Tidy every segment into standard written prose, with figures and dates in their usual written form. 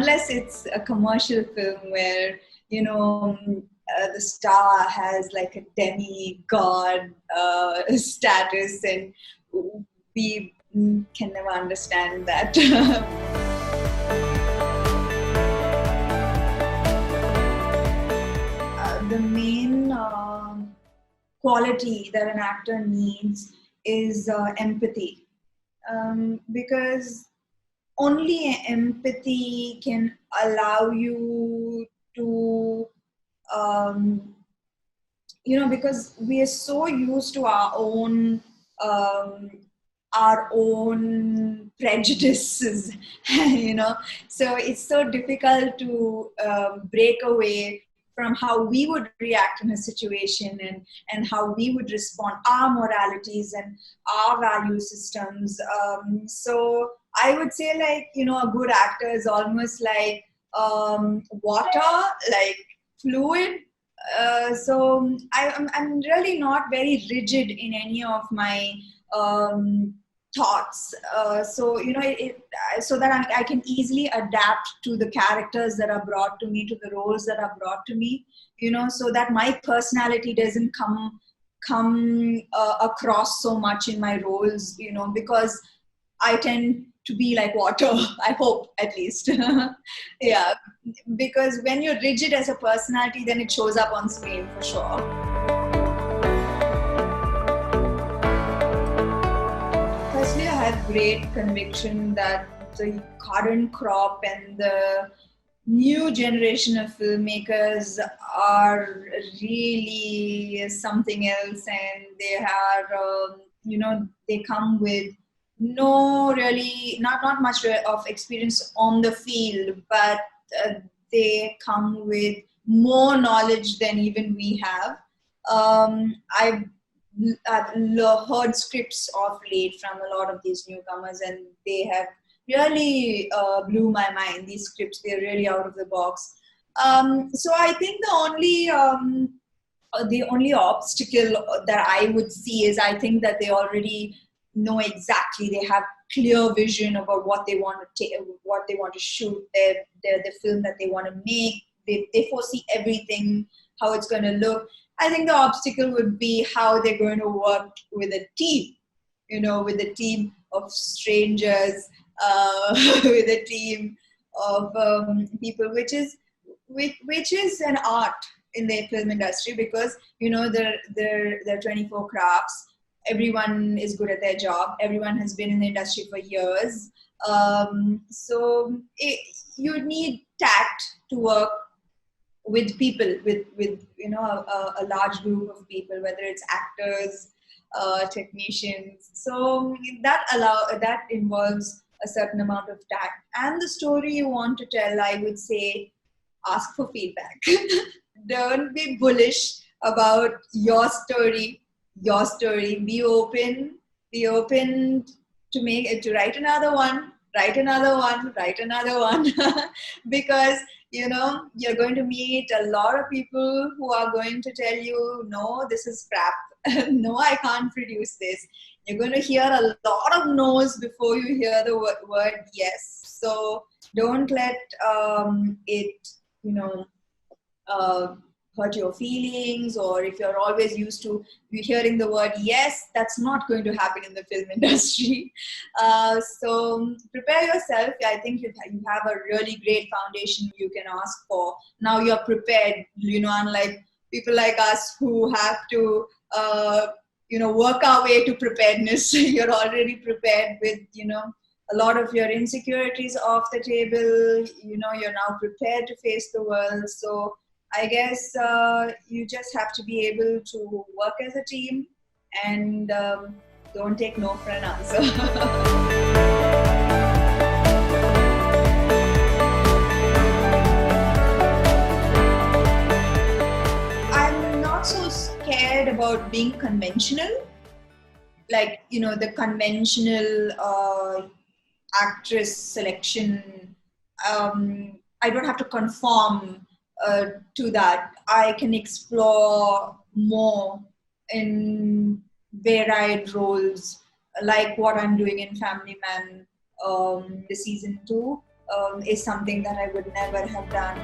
unless it's a commercial film where, the star has like a demigod status, and we can never understand that. The main quality that an actor needs is empathy, because only empathy can allow you to, because we are so used to um, our own prejudices, so it's so difficult to break away from how we would react in a situation, and how we would respond, our moralities and our value systems. So I would say, like, a good actor is almost like water, like fluid. So I'm really not very rigid in any of my thoughts. So so that I can easily adapt to the characters that are brought to me, to the roles that are brought to me. So that my personality doesn't come across so much in my roles. Because I tend to be like water. I hope, at least. Yeah, because when you're rigid as a personality, then it shows up on screen for sure. Firstly, I have great conviction that the current crop and the new generation of filmmakers are really something else, and they are, they come with not much of experience on the field, but they come with more knowledge than even we have. I've heard scripts of late from a lot of these newcomers, and they have really blew my mind. These scripts, they're really out of the box. So I think the only obstacle that I would see is, I think that they already know exactly. They have clear vision about what they want to take, what they want to shoot, the film that they want to make. They foresee everything, how it's going to look. I think the obstacle would be how they're going to work with a team, with a team of strangers, with a team of people, which is an art in the film industry, because there are 24 crafts. Everyone is good at their job. Everyone has been in the industry for years. So you need tact to work with people, with a large group of people, whether it's actors, technicians. So that involves a certain amount of tact. And the story you want to tell, I would say, ask for feedback. Don't be bullish about your story. Your story. Be open. Be open to write another one. Write another one. Write another one. Because you're going to meet a lot of people who are going to tell you, no, this is crap. No, I can't produce this. You're going to hear a lot of no's before you hear the word yes. So don't let it, hurt your feelings. Or if you're always used to hearing the word yes, that's not going to happen in the film industry. So prepare yourself. I think you have a really great foundation you can ask for. Now you're prepared, unlike people like us who have to work our way to preparedness. You're already prepared with a lot of your insecurities off the table. You're now prepared to face the world. So I guess you just have to be able to work as a team, and don't take no for an answer. I'm not so scared about being conventional, like the conventional actress selection. I don't have to conform to that. I can explore more in varied roles, like what I'm doing in Family Man, the season 2. is something that I would never have done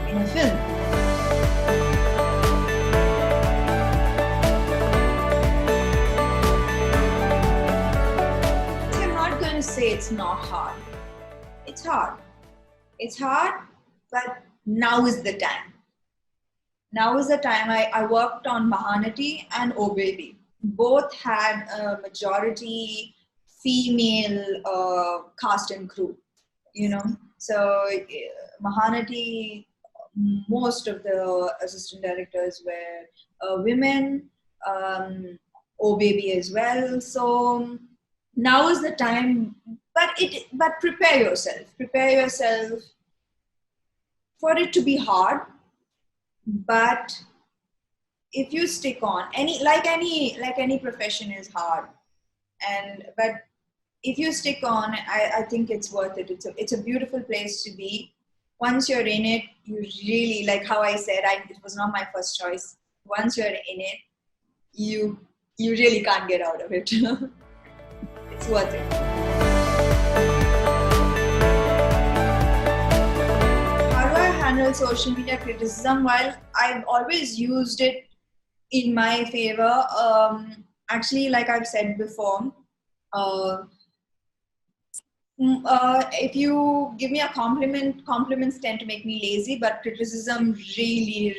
in a film. So I'm not going to say it's not hard. It's hard. It's hard, but now is the time. Now is the time. I worked on Mahanati and Oh Baby. Both had a majority female cast and crew, you know. So Mahanati, most of the assistant directors were women, Oh Baby as well. So now is the time, but prepare yourself for it to be hard. But if you stick on, any profession is hard, but if you stick on, I think it's worth it. It's a beautiful place to be. Once you're in it, you really, like how I said, it was not my first choice. Once you're in it, you really can't get out of it. It's worth it. How do I handle social media criticism? Well, I've always used it in my favor. Actually, like I've said before, if you give me a compliment, compliments tend to make me lazy, but criticism really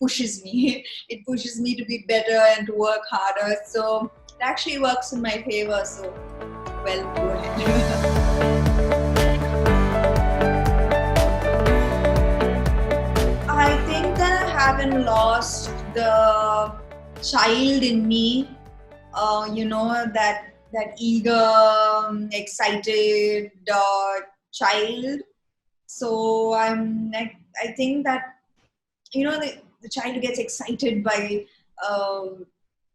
pushes me. It pushes me to be better and to work harder. So it actually works in my favor. So, well, go ahead. I think that I haven't lost the child in me, that eager, excited child. So I think that, the child who gets excited by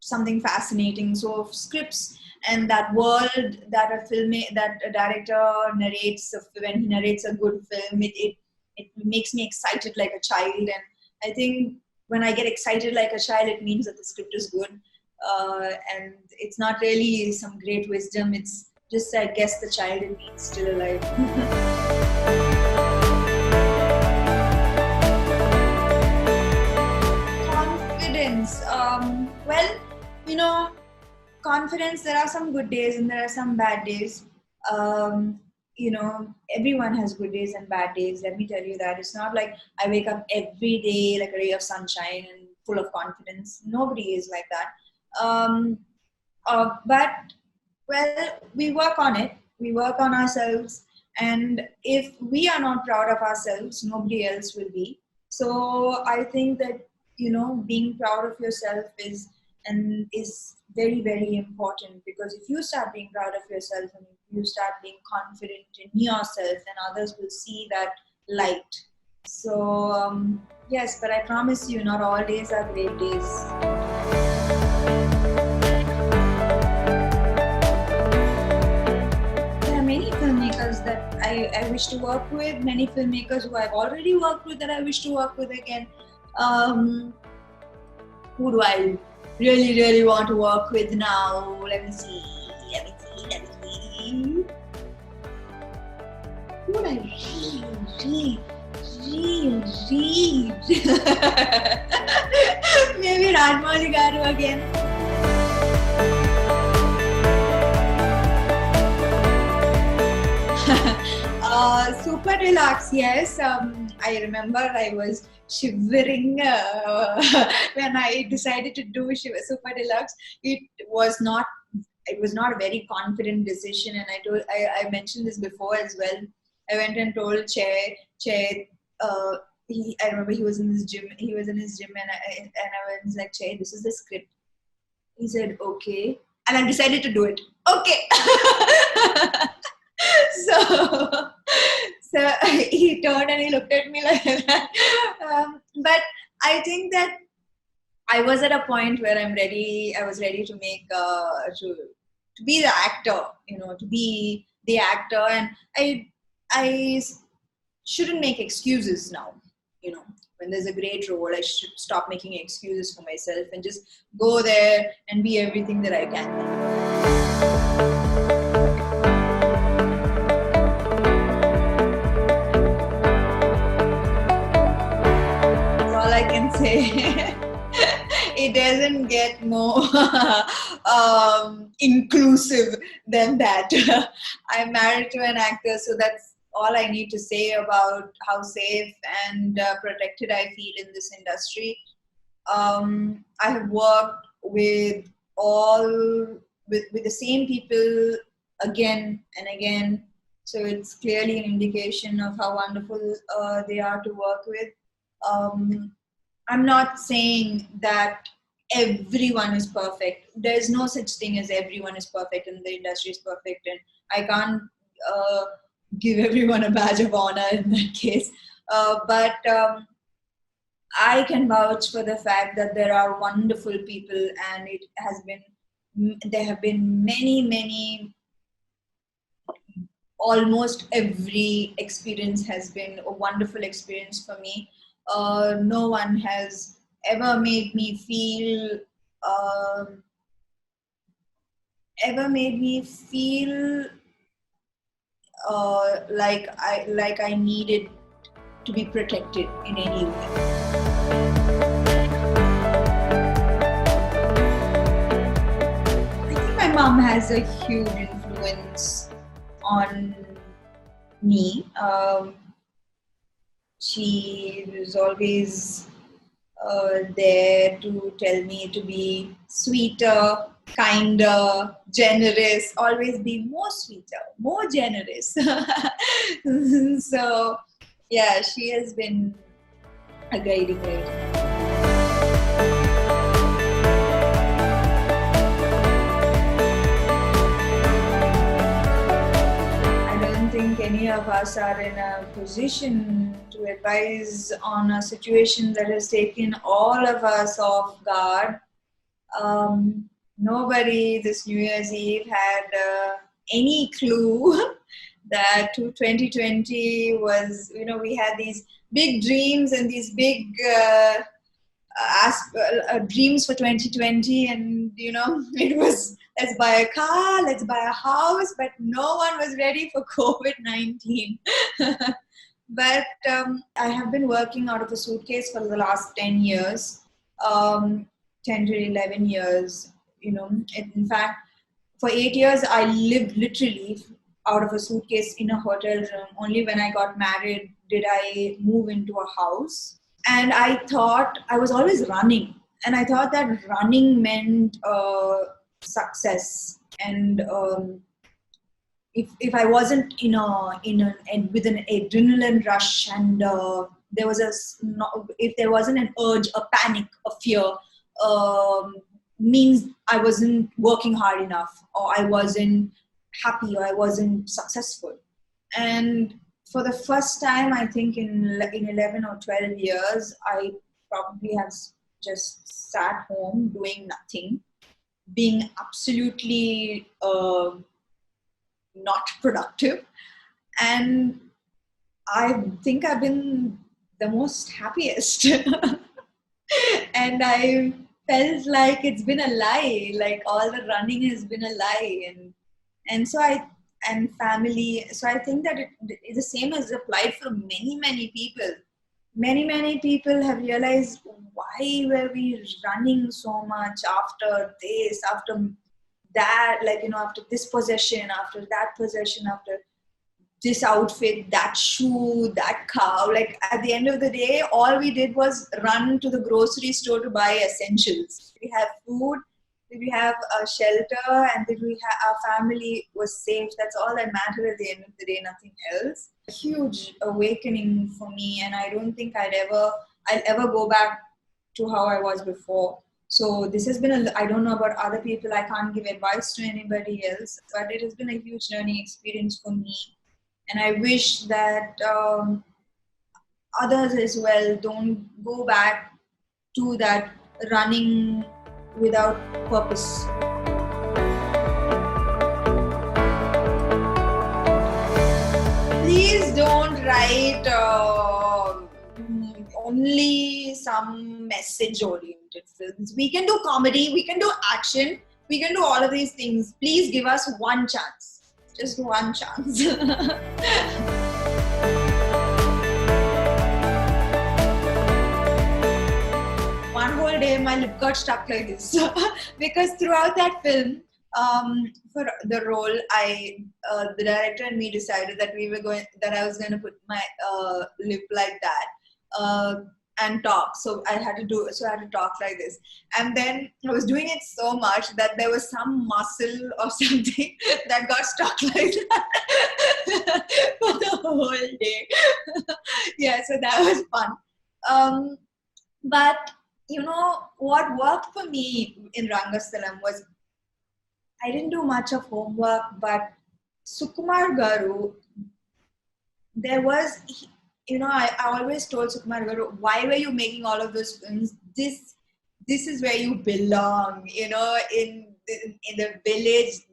something fascinating. So scripts and that world that a director narrates, when he narrates a good film, it makes me excited like a child. And I think when I get excited like a child, it means that the script is good. And it's not really some great wisdom. It's just, I guess, the child in me is still alive. Confidence. Confidence, there are some good days and there are some bad days. Everyone has good days and bad days. Let me tell you that. It's not like I wake up every day like a ray of sunshine and full of confidence. Nobody is like that. But we work on it. We work on ourselves. And if we are not proud of ourselves, nobody else will be. So I think that, being proud of yourself is very, very important, because if you start being proud of yourself and if you start being confident in yourself, then others will see that light. So yes, but I promise you, not all days are great days. There are many filmmakers that I wish to work with, many filmmakers who I've already worked with that I wish to work with again. Who do I really, really want to work with now? Let me see. Who would I really maybe Rajmouli Garu again. Super Deluxe, yes. I remember I was shivering when I decided to do Super Deluxe. It was not a very confident decision, and I mentioned this before as well. I went and told Che. I remember he was in his gym, and I was like, Che, this is the script. He said, okay. And I decided to do it. Okay. So he turned and he looked at me like that. But I think that I was at a point where I was ready to make, to be the actor, to be the actor. And I shouldn't make excuses now. When there's a great role, I should stop making excuses for myself and just go there and be everything that I can be. I can say. It doesn't get more inclusive than that. I'm married to an actor, so that's all I need to say about how safe and protected I feel in this industry. I have worked with with the same people again and again, so it's clearly an indication of how wonderful they are to work with. Um, I'm not saying that everyone is perfect. There's no such thing as everyone is perfect and the industry is perfect, and I can't uh, give everyone a badge of honor in that case. But I can vouch for the fact that there are wonderful people, and there have been many, almost every experience has been a wonderful experience for me. No one has ever made me feel um, ever made me feel like I needed to be protected in any way. I think my mom has a huge influence on me. She was always there to tell me to be sweeter, kinder, generous, always be more sweeter, more generous. So, yeah, she has been a guiding light. I don't think any of us are in a position to advise on a situation that has taken all of us off guard. Nobody this New Year's Eve had any clue that 2020 was, we had these big dreams and these big dreams for 2020, and it was, let's buy a car, let's buy a house, but no one was ready for COVID-19. But I have been working out of a suitcase for the last 10 years, 10 to 11 years. In fact, for 8 years, I lived literally out of a suitcase in a hotel room. Only when I got married did I move into a house. And I thought, I was always running. And I thought that running meant success. And if I wasn't with an adrenaline rush, and if there wasn't an urge, a panic, a fear, means I wasn't working hard enough, or I wasn't happy, or I wasn't successful. And for the first time, I think in 11 or 12 years, I probably have just sat home doing nothing, being absolutely not productive. And I think I've been the most happiest. And I felt like it's been a lie, like all the running has been a lie. And so family. So I think that the same has applied for many people. Many people have realized, why were we running so much after this, after that, after this possession, after that possession, after this outfit, that shoe, that car. Like, at the end of the day, all we did was run to the grocery store to buy essentials. We have food, did we have a shelter, and did we have our family was safe. That's all that mattered at the end of the day, nothing else. A huge awakening for me, and I don't think I'll ever go back to how I was before. So this has been I don't know about other people, I can't give advice to anybody else, but it has been a huge learning experience for me. And I wish that others as well don't go back to that running without purpose. Please don't write only some message-oriented films. We can do comedy, we can do action, we can do all of these things. Please give us one chance. Just one chance. day my lip got stuck like this. Because throughout that film, for the role, the director and me decided that I was going to put my lip like that. And talk. So I had to talk like this. And then I was doing it so much that there was some muscle or something that got stuck like that for the whole day. Yeah, so that was fun. But what worked for me in Rangasthalam was I didn't do much of homework, but Sukumar Garu, there was, I always told Sukumar Garu, why were you making all of those films? This is where you belong, in the village.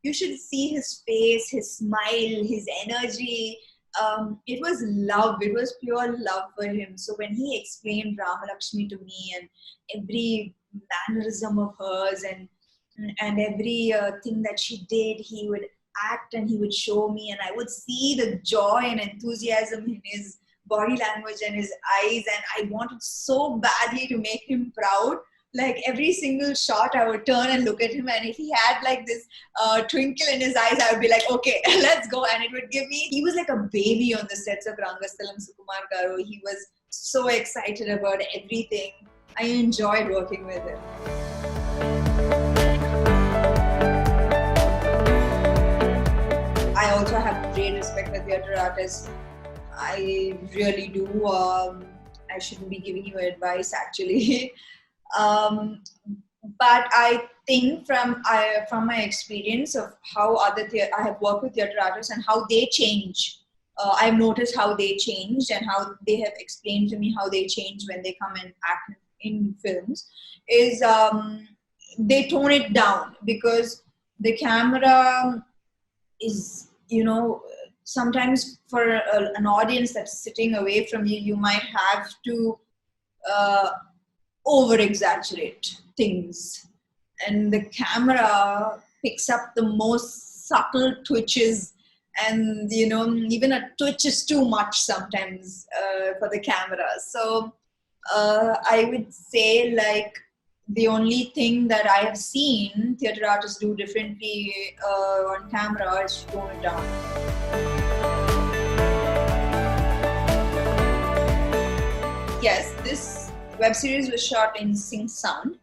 You should see his face, his smile, his energy. It was love. It was pure love for him. So when he explained Ramalakshmi to me and every mannerism of hers and every thing that she did, he would act and he would show me, and I would see the joy and enthusiasm in his body language and his eyes, and I wanted so badly to make him proud. Like every single shot I would turn and look at him, and if he had like this twinkle in his eyes, I would be like, okay, let's go. And it would give me, he was like a baby on the sets of Rangasthalam, Sukumar Garu. He was so excited about everything. I enjoyed working with him. I also have great respect for theatre artists. I really do. I shouldn't be giving you advice, actually. But I think from my experience of how I have worked with theatre artists and how they change. I've noticed how they changed and how they have explained to me how they change when they come and act in films. Is they tone it down because the camera is, sometimes for an audience that's sitting away from you, you might have to over exaggerate things, and the camera picks up the most subtle twitches, and even a twitch is too much sometimes for the camera. So I would say, like, the only thing that I have seen theatre artists do differently on camera is to tone it down. Yes, this web series was shot in Sing Sound.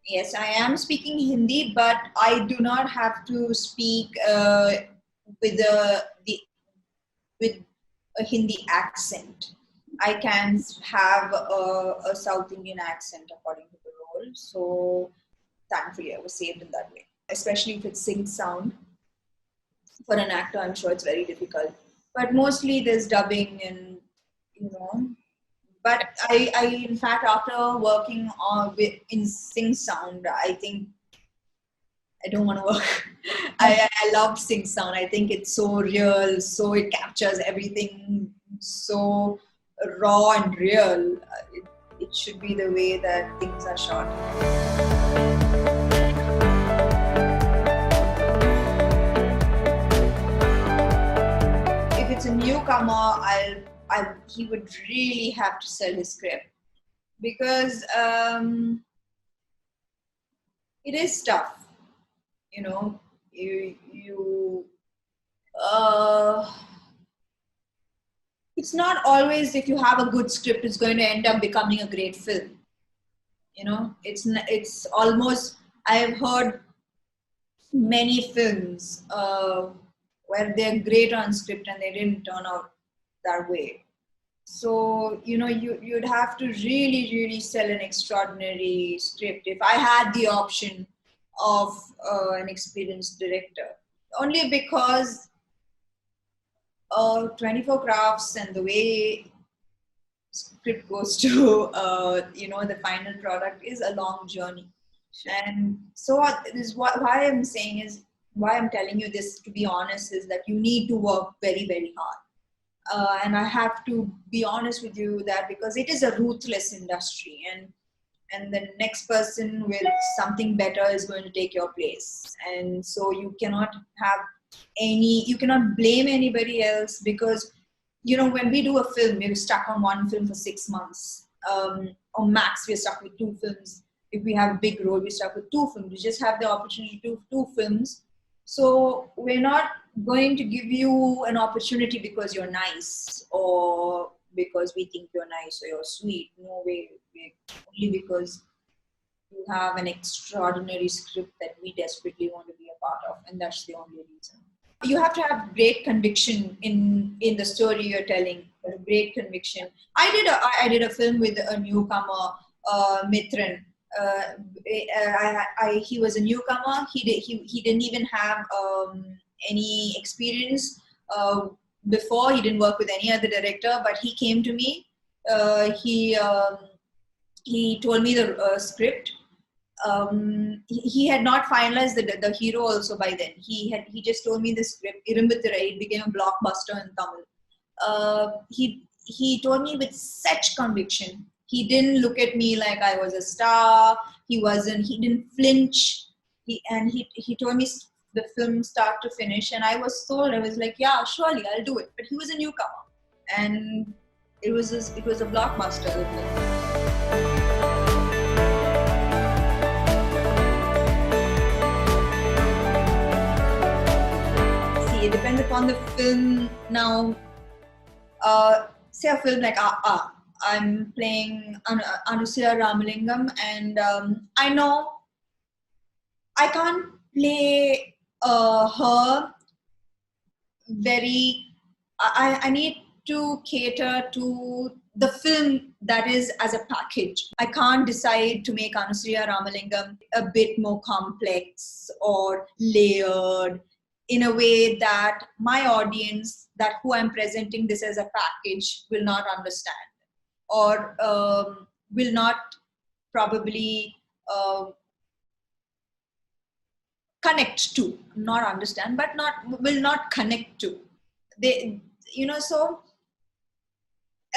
Yes, I am speaking Hindi, but I do not have to speak with a Hindi accent. I can have a South Indian accent according to the role. So thankfully, I was saved in that way. Especially if it's Sing Sound. For an actor, I'm sure it's very difficult. But mostly there's dubbing and, But I in fact, after working in Sing Sound, I think I don't want to work. I love Sing Sound. I think it's so real, so it captures everything so raw and real. It should be the way that things are shot. If it's a newcomer, he would really have to sell his script, because it is tough. It's not always if you have a good script, it's going to end up becoming a great film. It's almost, I have heard many films where they're great on script and they didn't turn out that way. So, you'd have to really, really sell an extraordinary script. If I had the option of an experienced director, only because 24 crafts and the way script goes to the final product is a long journey. Sure. And so this is why I'm saying is, why I'm telling you this, to be honest, is that you need to work very, very hard. And I have to be honest with you that because it is a ruthless industry, and the next person with something better is going to take your place. And so you cannot blame anybody else, because, when we do a film, we're stuck on one film for 6 months, or max we're stuck with 2 films. if we have a big role, we start with 2 films. We just have the opportunity to do 2 films. So we're not going to give you an opportunity because you're nice or because we think you're nice or you're sweet. No way. Only because you have an extraordinary script that we desperately want to be a part of, and that's the only reason. You have to have great conviction in the story you're telling. Great conviction. I did a film with a newcomer, Mitran. He was a newcomer. He didn't even have any experience before. He didn't work with any other director, but he came to me. He told me the script. He had not finalized the hero also by then. He just told me the script. It became a blockbuster in Tamil. He told me with such conviction. He didn't look at me like I was a star. He didn't flinch. He told me the film start to finish, and I was sold. I was like, yeah, surely I'll do it. But he was a newcomer, and it was a blockbuster. The film. It depends upon the film. Now, say a film like I'm playing Anusya Ramalingam, and I know I can't play her very. I need to cater to the film that is as a package. I can't decide to make Anusya Ramalingam a bit more complex or layered, in a way that my audience, that who I'm presenting this as a package, will not understand, or will not probably connect to. Not understand, but will not connect to. So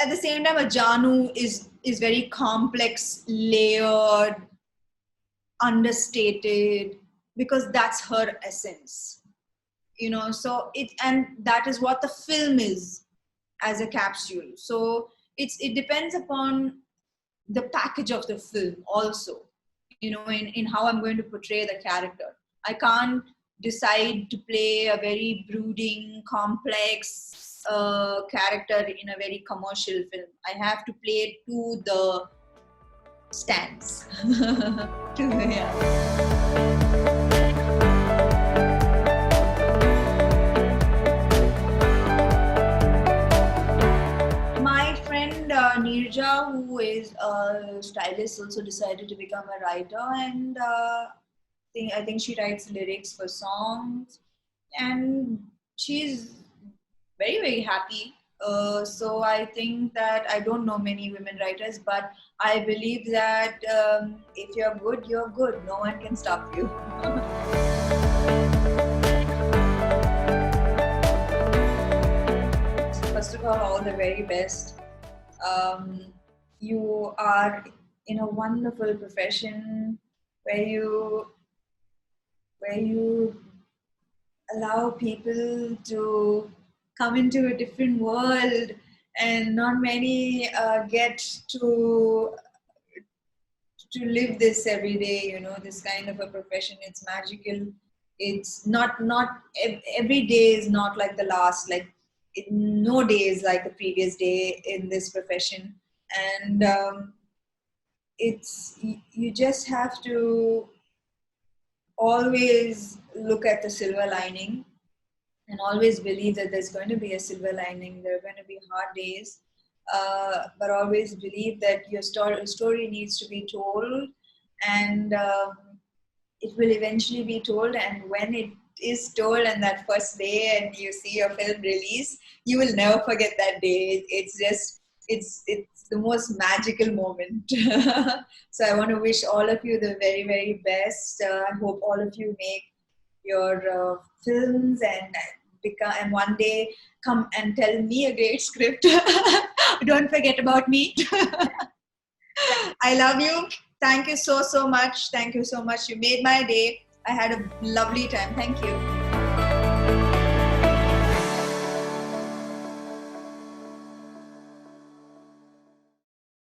at the same time, a Janu is very complex, layered, understated, because that's her essence. So and that is what the film is as a capsule. So it depends upon the package of the film also, in how I'm going to portray the character. I can't decide to play a very brooding, complex character in a very commercial film. I have to play it to the stands. Yeah. Nirja, who is a stylist, also decided to become a writer, and I think she writes lyrics for songs, and she's very, very happy. So I think that I don't know many women writers, but I believe that if you're good, you're good. No one can stop you. First of all the very best. You are in a wonderful profession where you allow people to come into a different world, and not many get to live this every day. This kind of a profession. It's magical. It's not every day is not like the last. Like no day is like the previous day in this profession, and you just have to always look at the silver lining, and always believe that there's going to be a silver lining. There are going to be hard days, but always believe that your story needs to be told, and it will eventually be told. And when it is told, and that first day, and you see your film release, you will never forget that day. It's the most magical moment. So I want to wish all of you the very, very best. I hope all of you make your films and one day come and tell me a great script. Don't forget about me. I love you. Thank you so much. Thank you so much. You made my day. I had a lovely time. Thank you.